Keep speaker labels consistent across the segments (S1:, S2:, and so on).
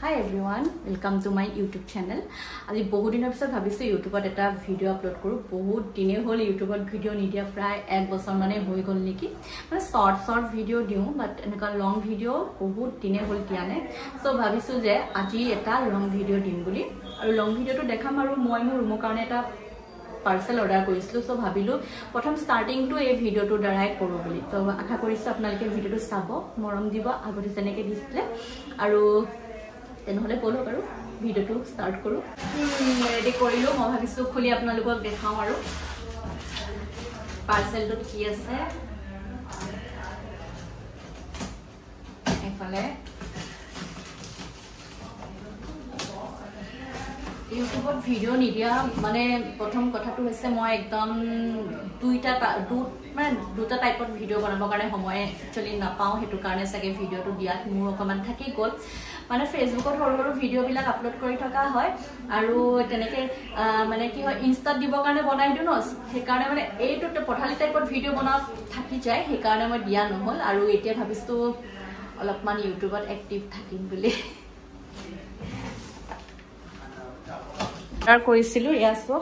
S1: Hi everyone, welcome to my YouTube channel. আজি বহুত দিনৰ পিছত ভাবিছো ইউটিউবত এটা ভিডিও আপলোড কৰো। বহুত দিনে হল ইউটিউবত ভিডিও নিদিয়া প্ৰায় 1 বছৰ মানে হৈ গল নেকি। মানে শৰ্ট ভিডিও দিও বাট এনেকা লং ভিডিও বহুত দিনে হল দিয়া নাই। সো ভাবিছো যে আজি এটা লং ভিডিও দিম বুলি আৰু লং ভিডিওটো দেখাম আৰু মই মোৰ ৰুমৰ কাৰণে এটা পাৰ্সেল অৰ্ডাৰ কৰিছিলো। সো ভাবিলো প্ৰথম স্টাৰ্টিং টু এই ভিডিওটো ডাইৰেক্ট কৰো বুলি। তো আশা কৰিছো আপোনালোকে ভিডিওটো চাব, মৰম দিব আগতে যেনেকৈ দিছিলে আৰু তেনেহলে বলো আৰু ভিডিওটো স্টাৰ্ট কৰো। ৰেডি কৰিলো, মই ভাবিছো খুলি আপোনালোকক দেখাও আৰু পাৰ্সেলটো কি আছে। এফালে ইউটিউবত ভিডিও নিদিয়া মানে প্ৰথম কথাটো হৈছে মই একদম দুটা টাইপত ভিডিও বনাবৰ কাৰণে সময় একচুয়ালি নাপাওঁ। সেইটো কাৰণে চাগে ভিডিওটো দিয়াত মোৰ অকমান থাকি গ'ল। মানে ফেসবুকত সৰু সৰু ভিডিও বিলাক আপলোড কৰি থকা হয় আৰু তেনেকে মানে কি হয় ইনষ্টাত দিবৰ কাৰণে বনাই দিও ন। সেইকাৰণে মানে এইটো পঠালি টাইপত ভিডিও বনাও থাকি যায়, সেইকাৰণে মই দিয়া নহল। আৰু এতিয়া ভাবিছো অলপমান ইউটিউবত এক্টিভ থাকিম বুলি অৰ্ডাৰ কৰিছিলো। ইয়াছো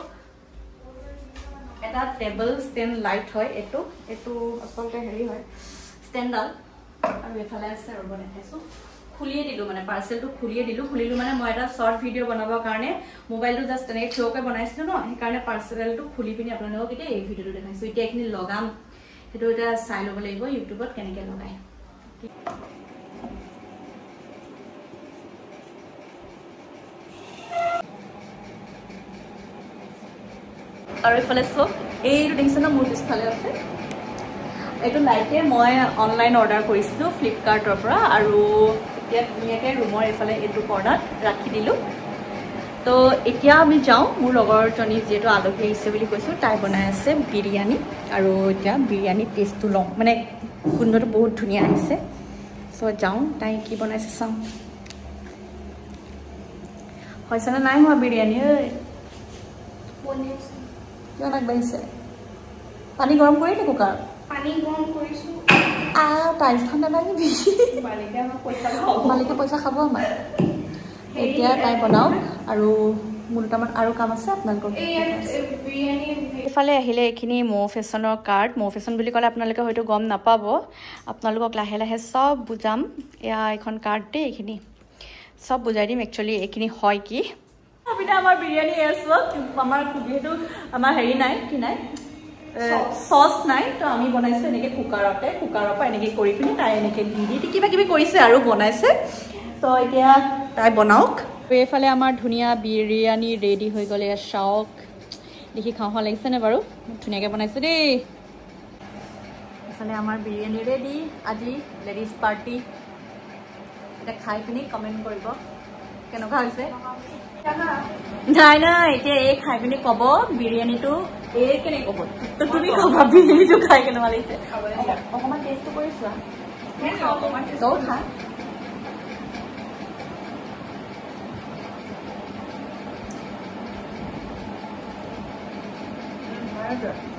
S1: এটা টেবল ষ্টেণ্ড লাইট হয়, এইটো আচলতে হেৰি হয় ষ্টেণ্ডাল। আৰু এফালে আছে আৰু বনাইছো খুলিয়ে দিলো, মানে পাৰ্সেলটো খুলিয়ে দিলো। খুলিলো মানে মই এটা শৰ্ট ভিডিও বনাবৰ কাৰণে মোবাইলটো জাষ্ট তেনেকৈ থিয়কৈ বনাইছিলো ন, সেইকাৰণে পাৰ্সেলটো খুলি পিনি আপোনালোকক এতিয়া এই ভিডিওটো দেখাইছো। এতিয়া এইখিনি লগাম, সেইটো এতিয়া চাই ল'ব লাগিব ইউটিউবত কেনেকৈ লগায়। আৰু এইফালে চব এইটো দেখিছে ন, মোৰ পিছফালে আছে এইটো লাইটে মই অনলাইন অৰ্ডাৰ কৰিছিলো ফ্লিপকাৰ্টৰ পৰা। আৰু এতিয়া ধুনীয়াকৈ ৰুমৰ এইফালে এইটো কৰ্ণাত ৰাখি দিলোঁ। তো এতিয়া আমি যাওঁ, মোৰ লগৰজনী যিহেতু আলহী আহিছে বুলি কৈছোঁ, তাই বনাই আছে বিৰিয়ানী। আৰু এতিয়া বিৰিয়ানী টেষ্টটো লওঁ, মানে গোন্ধটো বহুত ধুনীয়া আহিছে। চ' যাওঁ, তাই কি বনাইছে চাওঁ। হৈছেনে নাই হোৱা বিৰিয়ানী? কিয় আগবাঢ়িছে? পানী গৰম কৰি দে কুকাৰ।
S2: পানী গৰম কৰিছো।
S1: টাইল ঠাণ্ডা লাগিবি, মালিকে পইচা খাব আমাৰ। এতিয়া তাই বনাওক আৰু মোৰ দুটামান আৰু কাম আছে আপোনালোকৰ। এইফালে আহিলে এইখিনি মৌ ফেশ্বনৰ কাৰ্ড। মৌ ফেশ্বন বুলি ক'লে আপোনালোকে হয়তো গম নাপাব, আপোনালোকক লাহে লাহে চব বুজাম। এয়া এখন কাৰ্ড দেই, এইখিনি চব বুজাই দিম একচুৱেলি এইখিনি হয় কি। আমাৰ বিৰিয়ানী আছো, আমাৰ যিহেতু আমাৰ হেৰি নাই, কি নাই চচ নাই, তো আমি বনাইছো এনেকে কুকাৰৰ পৰা এনেকে কৰি পিনি তাই এনেকে দি কিবা কিবি কৰিছে আৰু বনাইছে। তো এতিয়া তাই বনাওক। এইফালে আমাৰ ধুনীয়া বিৰিয়ানী ৰেডি হৈ গ'লে চাওক, দেখি খাওঁ লাগিছেনে বাৰু? ধুনীয়াকৈ বনাইছো দেই। এইফালে আমাৰ বিৰিয়ানী ৰেডি। আজি লেডিজ পাৰ্টি। এতিয়া খাই পিনি কমেণ্ট কৰিব কেনেকুৱা হৈছে। নাই নাই, এতিয়া এই খাই পিনি কব বিৰিয়ানীটো এই কেনে কব, তো তুমি কবা বিৰিয়ানীটো খাই কেনেকুৱা লাগিছে। অকণমান টেষ্টটো কৰি চোৱা, তও খা।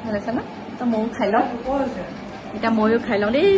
S1: ভাল হৈছে ন? তো ময়ো খাই লওঁ, এতিয়া ময়ো খাই লওঁ দেই।